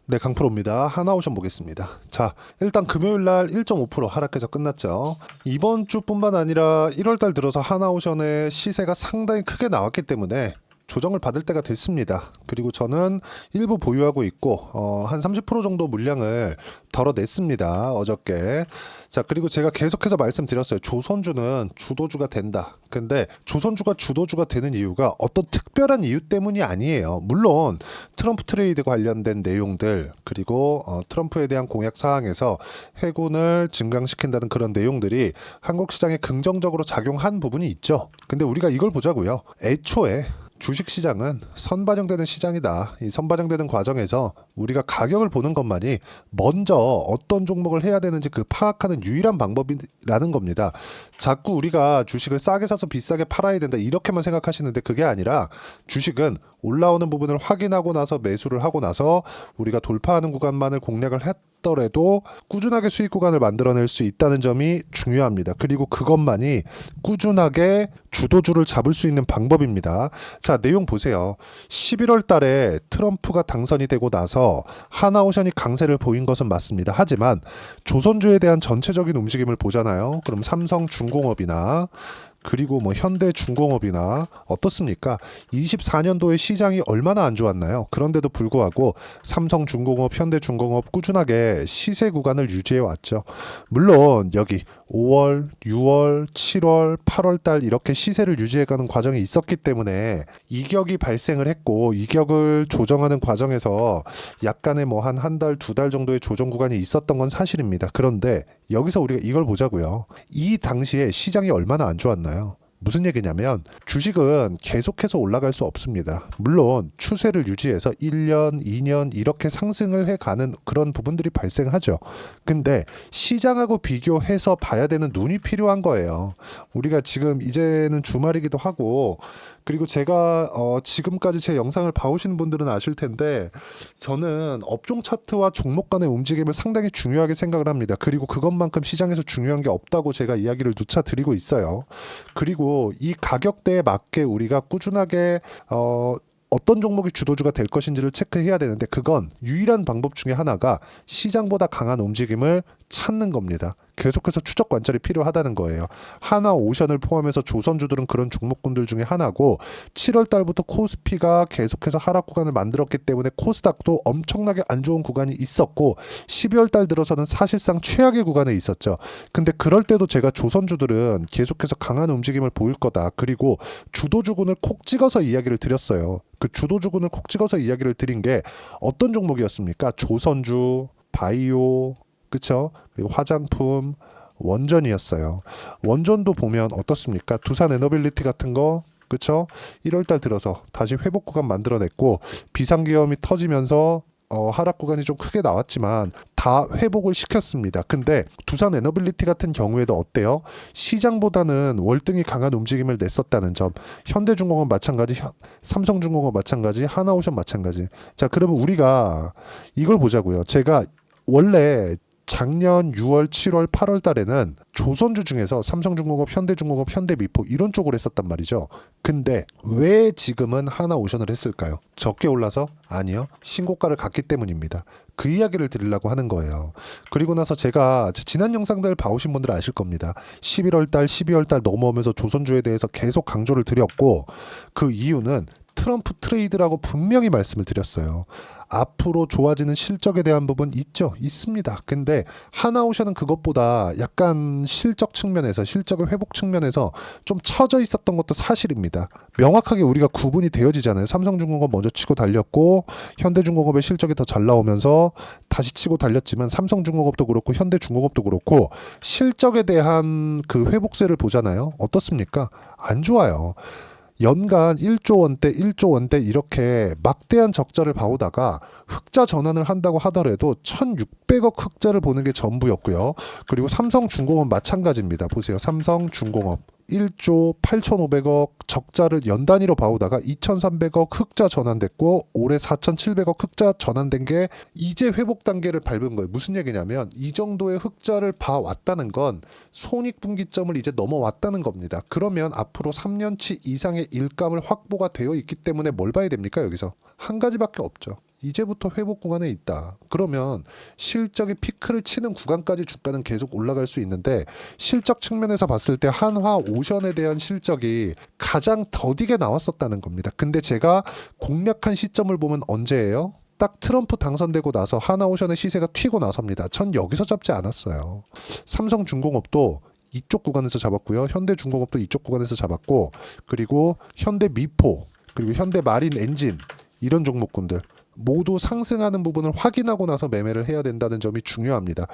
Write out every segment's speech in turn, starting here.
네, 강프로입니다. 하나오션 보겠습니다. 자, 일단 금요일날 1.5% 하락해서 끝났죠. 이번 주뿐만 아니라 1월달 들어서 하나오션의 시세가 상당히 크게 나왔기 때문에 조정을 받을 때가 됐습니다. 그리고 저는 일부 보유하고 있고 한 30% 정도 물량을 덜어냈습니다. 어저께. 자, 그리고 제가 계속해서 말씀드렸어요. 조선주는 주도주가 된다. 근데 조선주가 주도주가 되는 이유가 어떤 특별한 이유 때문이 아니에요. 물론 트럼프 트레이드 관련된 내용들, 그리고 트럼프에 대한 공약 사항에서 해군을 증강시킨다는 그런 내용들이 한국 시장에 긍정적으로 작용한 부분이 있죠. 근데 우리가 이걸 보자고요. 애초에 주식시장은 선반영되는 시장이다. 이 선반영되는 과정에서 우리가 가격을 보는 것만이 먼저 어떤 종목을 해야 되는지 그 파악하는 유일한 방법이라는 겁니다. 자꾸 우리가 주식을 싸게 사서 비싸게 팔아야 된다 이렇게만 생각하시는데 그게 아니라 주식은 올라오는 부분을 확인하고 나서 매수를 하고 나서 우리가 돌파하는 구간만을 공략을 했더라도 꾸준하게 수익 구간을 만들어낼 수 있다는 점이 중요합니다. 그리고 그것만이 꾸준하게 주도주를 잡을 수 있는 방법입니다. 자, 내용 보세요. 11월 달에 트럼프가 당선이 되고 나서 하나오션이 강세를 보인 것은 맞습니다. 하지만 조선주에 대한 전체적인 움직임을 보잖아요. 그럼 삼성중공업이나 그리고 뭐 현대중공업이나 어떻습니까? 24년도에 시장이 얼마나 안 좋았나요? 그런데도 불구하고 삼성중공업, 현대중공업 꾸준하게 시세 구간을 유지해 왔죠. 물론 여기 5월, 6월, 7월, 8월 달 이렇게 시세를 유지해가는 과정이 있었기 때문에 이격이 발생을 했고 이격을 조정하는 과정에서 약간의 뭐 한 달, 두 달 정도의 조정 구간이 있었던 건 사실입니다. 그런데 여기서 우리가 이걸 보자고요. 이 당시에 시장이 얼마나 안 좋았나요? 무슨 얘기냐면 주식은 계속해서 올라갈 수 없습니다. 물론 추세를 유지해서 1년, 2년 이렇게 상승을 해가는 그런 부분들이 발생하죠. 근데 시장하고 비교해서 봐야 되는 눈이 필요한 거예요. 우리가 지금 이제는 주말이기도 하고 그리고 제가 지금까지 제 영상을 봐오시는 분들은 아실 텐데 저는 업종 차트와 종목 간의 움직임을 상당히 중요하게 생각을 합니다. 그리고 그것만큼 시장에서 중요한 게 없다고 제가 이야기를 누차 드리고 있어요. 그리고 이 가격대에 맞게 우리가 꾸준하게 어떤 종목이 주도주가 될 것인지를 체크해야 되는데 그건 유일한 방법 중에 하나가 시장보다 강한 움직임을 찾는 겁니다. 계속해서 추적 관찰이 필요하다는 거예요. 하나오션을 포함해서 조선주들은 그런 종목군들 중에 하나고 7월 달부터 코스피가 계속해서 하락 구간을 만들었기 때문에 코스닥도 엄청나게 안 좋은 구간이 있었고 12월 달 들어서는 사실상 최악의 구간에 있었죠. 근데 그럴 때도 제가 조선주들은 계속해서 강한 움직임을 보일 거다. 그리고 주도주군을 콕 찍어서 이야기를 드렸어요. 그 주도주군을 콕 찍어서 이야기를 드린 게 어떤 종목이었습니까? 조선주, 바이오, 그쵸? 그리고 화장품, 원전이었어요. 원전도 보면 어떻습니까? 두산 에너빌리티 같은 거, 그쵸? 1월달 들어서 다시 회복 구간 만들어냈고 비상계엄이 터지면서 하락 구간이 좀 크게 나왔지만 다 회복을 시켰습니다. 근데 두산 에너빌리티 같은 경우에도 어때요? 시장보다는 월등히 강한 움직임을 냈었다는 점. 현대중공업 마찬가지, 삼성중공업 마찬가지, 하나오션 마찬가지. 자, 그러면 우리가 이걸 보자고요. 제가 원래 작년 6월, 7월, 8월 달에는 조선주 중에서 삼성중공업, 현대중공업, 현대미포 이런 쪽으로 했었단 말이죠. 근데 왜 지금은 하나오션을 했을까요? 적게 올라서? 아니요. 신고가를 갔기 때문입니다. 그 이야기를 드리려고 하는 거예요. 그리고 나서 제가 지난 영상들 봐오신 분들 아실 겁니다. 11월 달, 12월 달 넘어오면서 조선주에 대해서 계속 강조를 드렸고 그 이유는 트럼프 트레이드라고 분명히 말씀을 드렸어요. 앞으로 좋아지는 실적에 대한 부분 있죠? 있습니다. 근데 하나오션은 그것보다 약간 실적 측면에서 실적의 회복 측면에서 좀 처져 있었던 것도 사실입니다. 명확하게 우리가 구분이 되어지잖아요. 삼성중공업 먼저 치고 달렸고 현대중공업의 실적이 더 잘 나오면서 다시 치고 달렸지만 삼성중공업도 그렇고 현대중공업도 그렇고 실적에 대한 그 회복세를 보잖아요. 어떻습니까? 안 좋아요. 연간 1조 원대, 1조 원대 이렇게 막대한 적자를 봐오다가 흑자 전환을 한다고 하더라도 1,600억 흑자를 보는 게 전부였고요. 그리고 삼성중공업 마찬가지입니다. 보세요. 삼성중공업 1조 8,500억 적자를 연 단위로 봐오다가 2,300억 흑자 전환됐고 올해 4,700억 흑자 전환된 게 이제 회복 단계를 밟은 거예요. 무슨 얘기냐면 이 정도의 흑자를 봐왔다는 건 손익분기점을 이제 넘어왔다는 겁니다. 그러면 앞으로 3년치 이상의 일감을 확보가 되어 있기 때문에 뭘 봐야 됩니까? 여기서 한 가지밖에 없죠. 이제부터 회복 구간에 있다. 그러면 실적이 피크를 치는 구간까지 주가는 계속 올라갈 수 있는데, 실적 측면에서 봤을 때 한화오션에 대한 실적이 가장 더디게 나왔었다는 겁니다. 근데 제가 공략한 시점을 보면 언제예요? 딱 트럼프 당선되고 나서 하나오션의 시세가 튀고 나섭니다. 전 여기서 잡지 않았어요. 삼성중공업도 이쪽 구간에서 잡았고요. 현대중공업도 이쪽 구간에서 잡았고, 그리고 현대미포, 그리고 현대마린엔진, 이런 종목군들 모두 상승하는 부분을 확인하고 나서 매매를 해야 된다는 점이 중요합니다.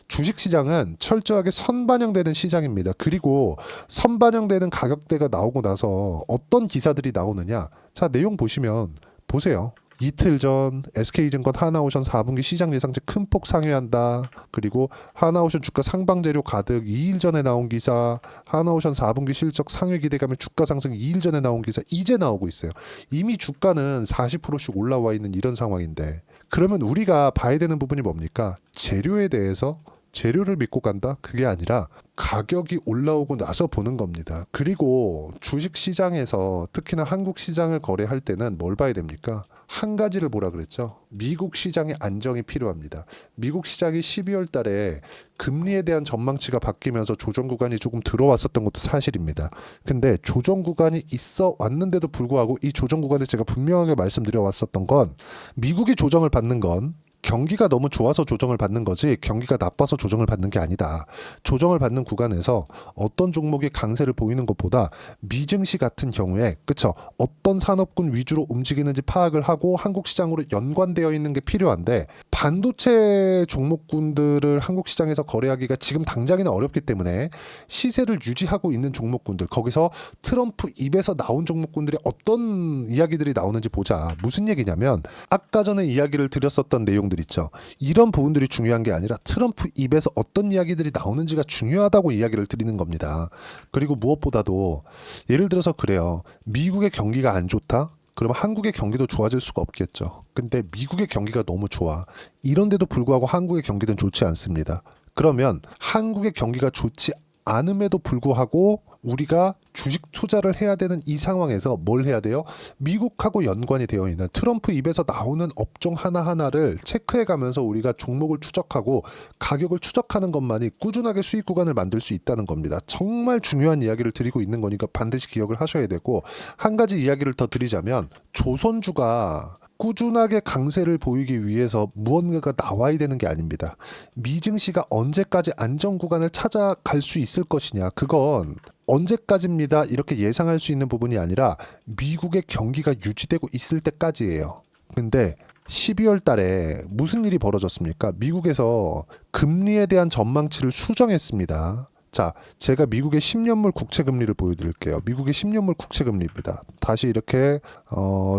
주식시장은 철저하게 선반영되는 시장입니다. 그리고 선반영되는 가격대가 나오고 나서 어떤 기사들이 나오느냐, 자, 내용 보시면 보세요. 이틀 전 SK증권 하나오션 4분기 시장 예상치 큰 폭 상회한다. 그리고 하나오션 주가 상방재료 가득 2일 전에 나온 기사, 하나오션 4분기 실적 상회 기대감에 주가 상승 2일 전에 나온 기사 이제 나오고 있어요. 이미 주가는 40%씩 올라와 있는 이런 상황인데, 그러면 우리가 봐야 되는 부분이 뭡니까? 재료에 대해서 재료를 믿고 간다? 그게 아니라 가격이 올라오고 나서 보는 겁니다. 그리고 주식시장에서 특히나 한국 시장을 거래할 때는 뭘 봐야 됩니까? 한 가지를 보라 그랬죠. 미국 시장의 안정이 필요합니다. 미국 시장이 12월 달에 금리에 대한 전망치가 바뀌면서 조정 구간이 조금 들어왔었던 것도 사실입니다. 근데 조정 구간이 있어 왔는데도 불구하고 이 조정 구간에 제가 분명하게 말씀드려 왔었던 건, 미국이 조정을 받는 건 경기가 너무 좋아서 조정을 받는 거지 경기가 나빠서 조정을 받는 게 아니다. 조정을 받는 구간에서 어떤 종목이 강세를 보이는 것보다 미증시 같은 경우에, 그쵸, 어떤 산업군 위주로 움직이는지 파악을 하고 한국 시장으로 연관되어 있는 게 필요한데, 반도체 종목군들을 한국 시장에서 거래하기가 지금 당장에는 어렵기 때문에 시세를 유지하고 있는 종목군들, 거기서 트럼프 입에서 나온 종목군들이 어떤 이야기들이 나오는지 보자. 무슨 얘기냐면, 아까 전에 이야기를 드렸었던 내용들 있죠. 이런 부분들이 중요한 게 아니라 트럼프 입에서 어떤 이야기들이 나오는지가 중요하다고 이야기를 드리는 겁니다. 그리고 무엇보다도 예를 들어서 그래요. 미국의 경기가 안 좋다? 그러면 한국의 경기도 좋아질 수가 없겠죠. 근데 미국의 경기가 너무 좋아. 이런데도 불구하고 한국의 경기는 좋지 않습니다. 그러면 한국의 경기가 좋지 않음에도 불구하고 우리가 주식 투자를 해야 되는 이 상황에서 뭘 해야 돼요? 미국하고 연관이 되어 있는 트럼프 입에서 나오는 업종 하나하나를 체크해 가면서 우리가 종목을 추적하고 가격을 추적하는 것만이 꾸준하게 수익 구간을 만들 수 있다는 겁니다. 정말 중요한 이야기를 드리고 있는 거니까 반드시 기억을 하셔야 되고, 한 가지 이야기를 더 드리자면, 조선주가 꾸준하게 강세를 보이기 위해서 무언가가 나와야 되는 게 아닙니다. 미증시가 언제까지 안정 구간을 찾아갈 수 있을 것이냐, 그건 언제까지입니다 이렇게 예상할 수 있는 부분이 아니라 미국의 경기가 유지되고 있을 때까지예요. 근데 12월 달에 무슨 일이 벌어졌습니까? 미국에서 금리에 대한 전망치를 수정했습니다. 자, 제가 미국의 10년물 국채금리를 보여드릴게요. 미국의 10년물 국채금리입니다. 다시 이렇게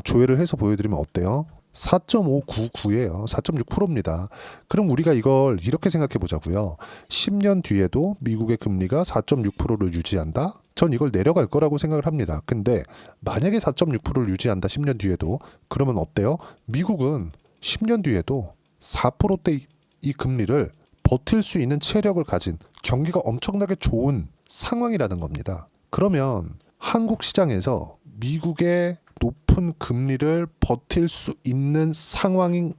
조회를 해서 보여드리면 어때요? 4.599예요. 4.6%입니다. 그럼 우리가 이걸 이렇게 생각해 보자고요. 10년 뒤에도 미국의 금리가 4.6%를 유지한다? 전 이걸 내려갈 거라고 생각을 합니다. 근데 만약에 4.6%를 유지한다, 10년 뒤에도, 그러면 어때요? 미국은 10년 뒤에도 4%대 이 금리를 버틸 수 있는 체력을 가진, 경기가 엄청나게 좋은 상황이라는 겁니다. 그러면 한국 시장에서 미국의 높은 금리를 버틸 수 있는 상황에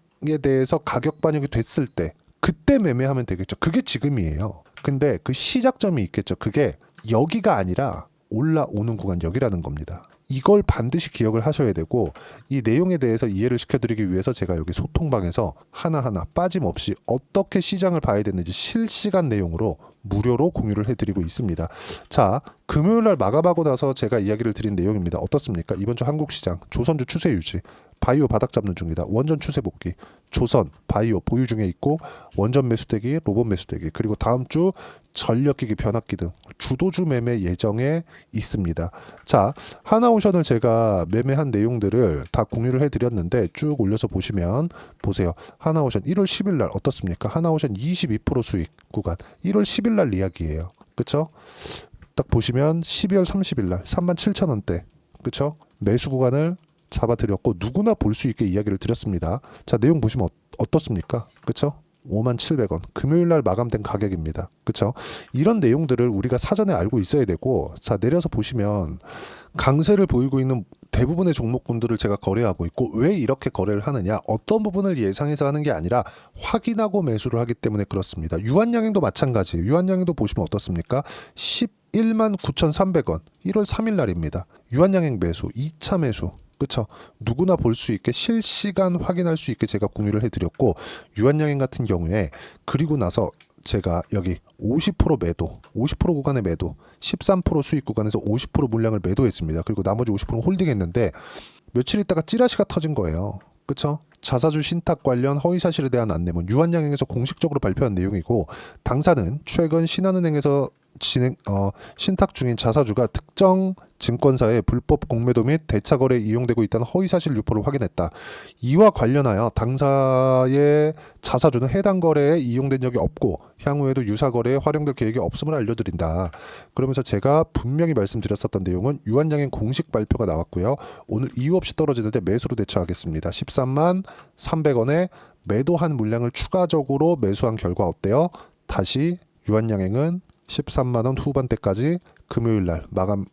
대해서 가격 반영이 됐을 때, 그때 매매하면 되겠죠. 그게 지금이에요. 근데 그 시작점이 있겠죠. 그게 여기가 아니라 올라오는 구간, 여기라는 겁니다. 이걸 반드시 기억을 하셔야 되고, 이 내용에 대해서 이해를 시켜드리기 위해서 제가 여기 소통방에서 하나하나 빠짐없이 어떻게 시장을 봐야 되는지 실시간 내용으로 무료로 공유를 해드리고 있습니다. 자, 금요일날 마감하고 나서 제가 이야기를 드린 내용입니다. 어떻습니까? 이번 주 한국 시장 조선주 추세 유지, 바이오 바닥 잡는 중이다. 원전 추세 복귀, 조선, 바이오 보유 중에 있고, 원전 매수대기, 로봇 매수대기, 그리고 다음 주 전력기기, 변압기 등 주도주 매매 예정에 있습니다. 자, 하나오션을 제가 매매한 내용들을 다 공유를 해드렸는데 쭉 올려서 보시면 보세요. 하나오션 1월 10일 날 어떻습니까? 하나오션 22% 수익 구간 1월 10일 날 이야기예요. 그쵸? 딱 보시면 12월 30일 날 37,000원대, 그쵸? 매수 구간을 잡아드렸고 누구나 볼 수 있게 이야기를 드렸습니다. 자, 내용 보시면 어떻습니까? 그쵸? 57,000원. 금요일 날 마감된 가격입니다. 그렇죠? 이런 내용들을 우리가 사전에 알고 있어야 되고, 자, 내려서 보시면 강세를 보이고 있는 대부분의 종목군들을 제가 거래하고 있고, 왜 이렇게 거래를 하느냐, 어떤 부분을 예상해서 하는 게 아니라 확인하고 매수를 하기 때문에 그렇습니다. 유한양행도 마찬가지. 유한양행도 보시면 어떻습니까? 119,300원 1월 3일 날입니다. 유한양행 매수 2차 매수, 그쵸? 누구나 볼 수 있게 실시간 확인할 수 있게 제가 공유를 해드렸고, 유한양행 같은 경우에 그리고 나서 제가 여기 50% 매도, 50% 구간의 매도, 13% 수익 구간에서 50% 물량을 매도했습니다. 그리고 나머지 50%는 홀딩했는데 며칠 있다가 찌라시가 터진 거예요. 그쵸? 자사주 신탁 관련 허위사실에 대한 안내문, 유한양행에서 공식적으로 발표한 내용이고, 당사는 최근 신한은행에서 신탁 중인 자사주가 특정 증권사의 불법 공매도 및 대차 거래에 이용되고 있다는 허위사실 유포를 확인했다. 이와 관련하여 당사의 자사주는 해당 거래에 이용된 적이 없고 향후에도 유사 거래에 활용될 계획이 없음을 알려드린다. 그러면서 제가 분명히 말씀드렸었던 내용은 유한양행 공식 발표가 나왔고요. 오늘 이유 없이 떨어지는데 매수로 대처하겠습니다. 133,300원에 매도한 물량을 추가적으로 매수한 결과 어때요? 다시 유한양행은 13만원 후반대까지 금요일날 마감이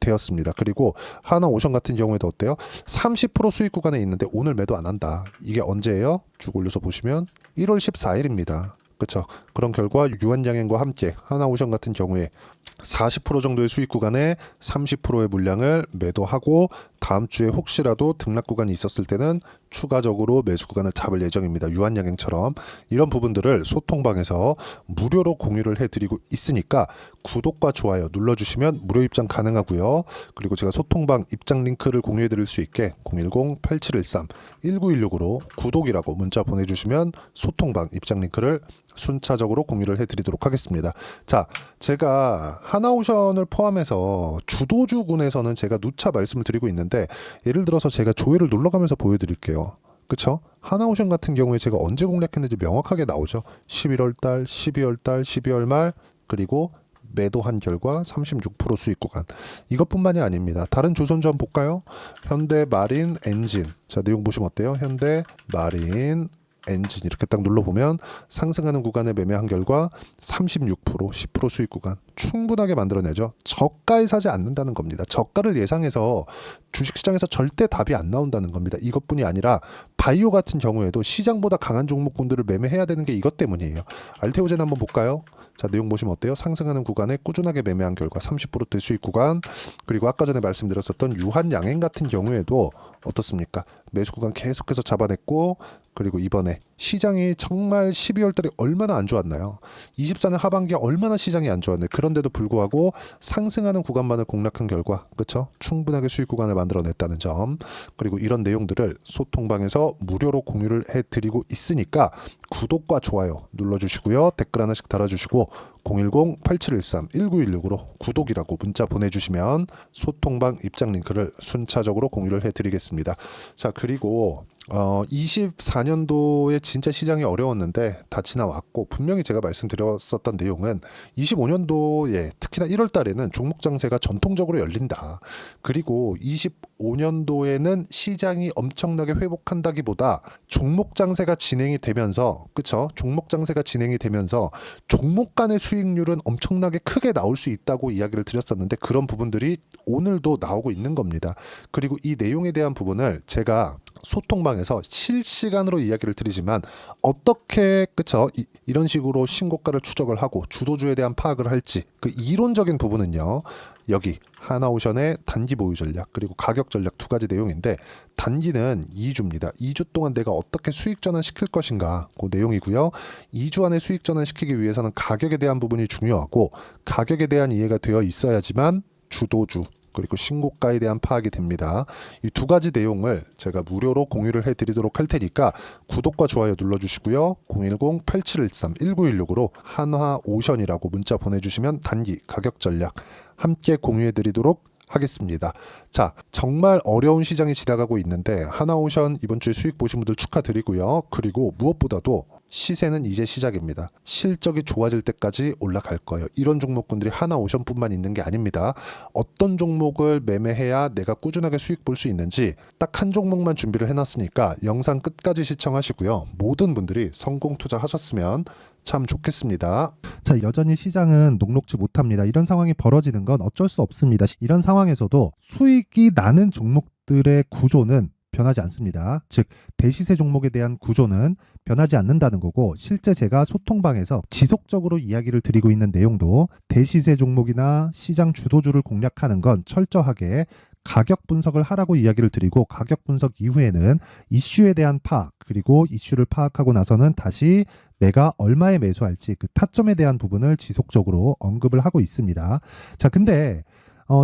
되었습니다. 그리고 하나오션 같은 경우에도 어때요? 30% 수익 구간에 있는데 오늘 매도 안 한다. 이게 언제예요? 쭉 올려서 보시면 1월 14일입니다. 그렇죠? 그런 결과 유한양행과 함께 하나오션 같은 경우에 40% 정도의 수익 구간에 30%의 물량을 매도하고 다음 주에 혹시라도 등락 구간이 있었을 때는 추가적으로 매수 구간을 잡을 예정입니다. 유한양행처럼 이런 부분들을 소통방에서 무료로 공유를 해드리고 있으니까 구독과 좋아요 눌러주시면 무료 입장 가능하고요. 그리고 제가 소통방 입장 링크를 공유해드릴 수 있게 010-8713-1916으로 구독이라고 문자 보내주시면 소통방 입장 링크를 순차적으로 공유를 해드리도록 하겠습니다. 자, 제가 하나오션을 포함해서 주도주군에서는 제가 누차 말씀을 드리고 있는데, 예를 들어서 제가 조회를 눌러가면서 보여드릴게요. 그쵸? 하나오션 같은 경우에 제가 언제 공략했는지 명확하게 나오죠. 11월달, 12월달, 12월 말, 그리고 매도한 결과 36% 수익 구간. 이것뿐만이 아닙니다. 다른 조선주 한번 볼까요? 현대 마린 엔진. 자, 내용 보시면 어때요? 현대 마린 엔진 이렇게 딱 눌러보면 상승하는 구간에 매매한 결과 36%, 10% 수익 구간 충분하게 만들어내죠. 저가에 사지 않는다는 겁니다. 저가를 예상해서 주식시장에서 절대 답이 안 나온다는 겁니다. 이것뿐이 아니라 바이오 같은 경우에도 시장보다 강한 종목군들을 매매해야 되는 게 이것 때문이에요. 알테오젠 한번 볼까요? 자, 내용 보시면 어때요? 상승하는 구간에 꾸준하게 매매한 결과 30%대 수익 구간, 그리고 아까 전에 말씀드렸었던 유한양행 같은 경우에도 어떻습니까? 매수 구간 계속해서 잡아냈고, 그리고 이번에 시장이 정말 12월 달에 얼마나 안 좋았나요? 24년 하반기에 얼마나 시장이 안 좋았나요? 그런데도 불구하고 상승하는 구간만을 공략한 결과, 그렇죠? 충분하게 수익 구간을 만들어냈다는 점, 그리고 이런 내용들을 소통방에서 무료로 공유를 해드리고 있으니까 구독과 좋아요 눌러주시고요. 댓글 하나씩 달아주시고 010-8713-1916으로 구독이라고 문자 보내주시면 소통방 입장 링크를 순차적으로 공유를 해드리겠습니다. 자, 그리고 24년도에 진짜 시장이 어려웠는데 다 지나왔고, 분명히 제가 말씀드렸었던 내용은 25년도에 특히나 1월 달에는 종목 장세가 전통적으로 열린다. 그리고 25년도에는 시장이 엄청나게 회복한다기보다 종목 장세가 진행이 되면서, 그쵸? 종목 장세가 진행이 되면서 종목 간의 수익률은 엄청나게 크게 나올 수 있다고 이야기를 드렸었는데, 그런 부분들이 오늘도 나오고 있는 겁니다. 그리고 이 내용에 대한 부분을 제가 소통방에서 실시간으로 이야기를 드리지만 어떻게, 그쵸? 이런 식으로 신고가를 추적을 하고 주도주에 대한 파악을 할지, 그 이론적인 부분은요, 여기 하나오션의 단기 보유 전략 그리고 가격 전략 두 가지 내용인데, 단기는 2주입니다. 2주 동안 내가 어떻게 수익 전환 시킬 것인가, 그 내용이고요. 2주 안에 수익 전환 시키기 위해서는 가격에 대한 부분이 중요하고, 가격에 대한 이해가 되어 있어야지만 주도주 그리고 신고가에 대한 파악이 됩니다. 이 두 가지 내용을 제가 무료로 공유를 해드리도록 할 테니까 구독과 좋아요 눌러주시고요. 010-8713-1916으로 한화오션이라고 문자 보내주시면 단기 가격 전략 함께 공유해드리도록 하겠습니다. 자, 정말 어려운 시장이 지나가고 있는데 하나오션 이번 주에 수익 보신 분들 축하드리고요. 그리고 무엇보다도 시세는 이제 시작입니다. 실적이 좋아질 때까지 올라갈 거예요. 이런 종목군들이 하나오션뿐만 있는 게 아닙니다. 어떤 종목을 매매해야 내가 꾸준하게 수익 볼 수 있는지 딱 한 종목만 준비를 해놨으니까 영상 끝까지 시청하시고요. 모든 분들이 성공 투자하셨으면 참 좋겠습니다. 자, 여전히 시장은 녹록지 못합니다. 이런 상황이 벌어지는 건 어쩔 수 없습니다. 이런 상황에서도 수익이 나는 종목들의 구조는 변하지 않습니다. 즉, 대시세 종목에 대한 구조는 변하지 않는다는 거고, 실제 제가 소통방에서 지속적으로 이야기를 드리고 있는 내용도 대시세 종목이나 시장 주도주를 공략하는 건 철저하게 가격 분석을 하라고 이야기를 드리고, 가격 분석 이후에는 이슈에 대한 파악, 그리고 이슈를 파악하고 나서는 다시 내가 얼마에 매수할지 그 타점에 대한 부분을 지속적으로 언급을 하고 있습니다. 자, 근데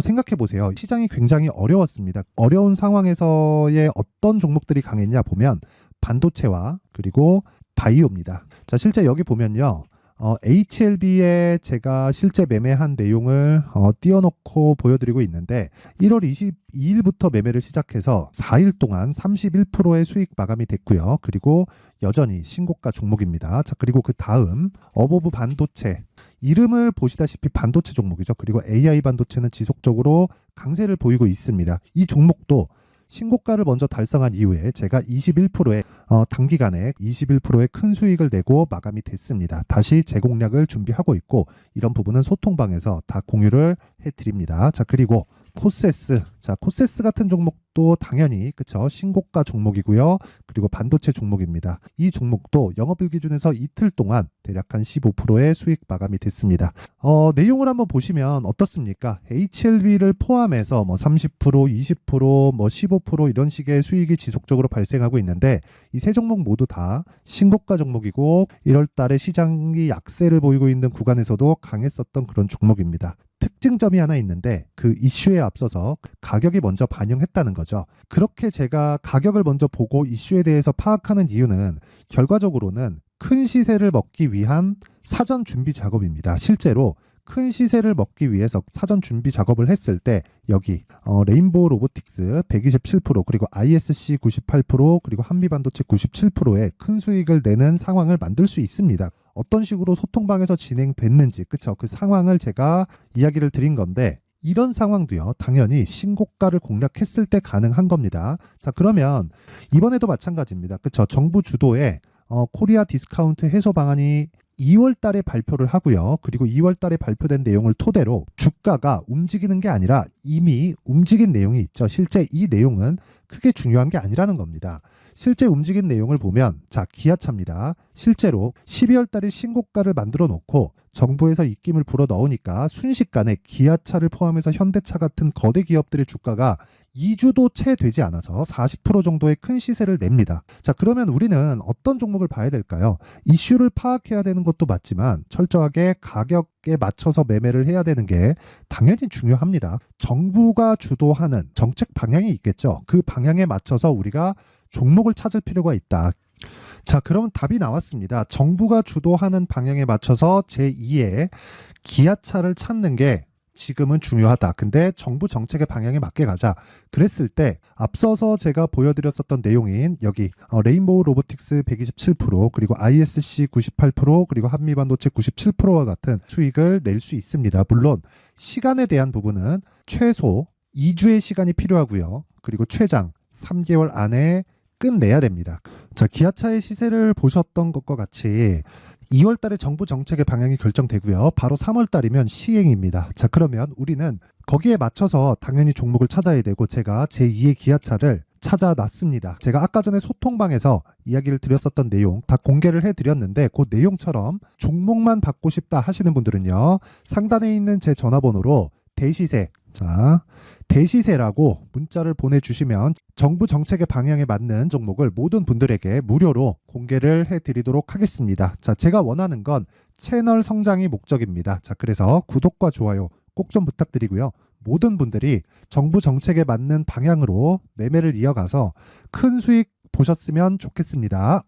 생각해 보세요. 시장이 굉장히 어려웠습니다. 어려운 상황에서의 어떤 종목들이 강했냐 보면 반도체와 그리고 바이오입니다. 자, 실제 여기 보면요. HLB에 제가 실제 매매한 내용을 띄워놓고 보여드리고 있는데 1월 22일부터 매매를 시작해서 4일 동안 31%의 수익 마감이 됐고요. 그리고 여전히 신고가 종목입니다. 자, 그리고 그 다음 어보브 반도체, 이름을 보시다시피 반도체 종목이죠. 그리고 AI 반도체는 지속적으로 강세를 보이고 있습니다. 이 종목도 신고가를 먼저 달성한 이후에 제가 21%의 단기간에 21%의 큰 수익을 내고 마감이 됐습니다. 다시 재공략을 준비하고 있고, 이런 부분은 소통방에서 다 공유를 해드립니다. 자, 그리고 코세스. 자, 코세스 같은 종목도 당연히 그쵸, 신고가 종목이고요. 그리고 반도체 종목입니다. 이 종목도 영업일 기준에서 이틀 동안 대략 한 15%의 수익 마감이 됐습니다. 내용을 한번 보시면 어떻습니까? HLB를 포함해서 뭐 30%, 20%, 뭐 15% 이런 식의 수익이 지속적으로 발생하고 있는데, 이 세 종목 모두 다 신고가 종목이고 1월 달에 시장이 약세를 보이고 있는 구간에서도 강했었던 그런 종목입니다. 특징점이 하나 있는데, 그 이슈에 앞서서 가격이 먼저 반영했다는 거죠. 그렇게 제가 가격을 먼저 보고 이슈에 대해서 파악하는 이유는 결과적으로는 큰 시세를 먹기 위한 사전 준비 작업입니다. 실제로 큰 시세를 먹기 위해서 사전 준비 작업을 했을 때 여기 레인보우 로보틱스 127%, 그리고 ISC 98%, 그리고 한미반도체 97%의 큰 수익을 내는 상황을 만들 수 있습니다. 어떤 식으로 소통방에서 진행됐는지, 그쵸? 그 상황을 제가 이야기를 드린 건데, 이런 상황도요, 당연히 신고가를 공략했을 때 가능한 겁니다. 자, 그러면 이번에도 마찬가지입니다. 그쵸? 정부 주도의 코리아 디스카운트 해소 방안이 2월 달에 발표를 하고요. 그리고 2월 달에 발표된 내용을 토대로 주가가 움직이는 게 아니라 이미 움직인 내용이 있죠. 실제 이 내용은 크게 중요한 게 아니라는 겁니다. 실제 움직인 내용을 보면, 자, 기아차입니다. 실제로 12월 달에 신고가를 만들어 놓고 정부에서 입김을 불어 넣으니까 순식간에 기아차를 포함해서 현대차 같은 거대 기업들의 주가가 2주도 채 되지 않아서 40% 정도의 큰 시세를 냅니다. 자, 그러면 우리는 어떤 종목을 봐야 될까요? 이슈를 파악해야 되는 것도 맞지만 철저하게 가격에 맞춰서 매매를 해야 되는 게 당연히 중요합니다. 정부가 주도하는 정책 방향이 있겠죠. 그 방향에 맞춰서 우리가 종목을 찾을 필요가 있다. 자, 그러면 답이 나왔습니다. 정부가 주도하는 방향에 맞춰서 제2의 기아차를 찾는 게 지금은 중요하다. 근데 정부 정책의 방향에 맞게 가자. 그랬을 때 앞서서 제가 보여드렸었던 내용인 여기 레인보우 로보틱스 127%, 그리고 ISC 98%, 그리고 한미반도체 97%와 같은 수익을 낼 수 있습니다. 물론 시간에 대한 부분은 최소 2주의 시간이 필요하고요. 그리고 최장 3개월 안에 끝내야 됩니다. 자, 기아차의 시세를 보셨던 것과 같이 2월 달에 정부 정책의 방향이 결정되고요. 바로 3월 달이면 시행입니다. 자, 그러면 우리는 거기에 맞춰서 당연히 종목을 찾아야 되고, 제가 제2의 기아차를 찾아놨습니다. 제가 아까 전에 소통방에서 이야기를 드렸었던 내용 다 공개를 해드렸는데, 그 내용처럼 종목만 받고 싶다 하시는 분들은요, 상단에 있는 제 전화번호로 대시세, 자, 대시세라고 문자를 보내주시면 정부 정책의 방향에 맞는 종목을 모든 분들에게 무료로 공개를 해드리도록 하겠습니다. 자, 제가 원하는 건 채널 성장이 목적입니다. 자, 그래서 구독과 좋아요 꼭 좀 부탁드리고요. 모든 분들이 정부 정책에 맞는 방향으로 매매를 이어가서 큰 수익 보셨으면 좋겠습니다.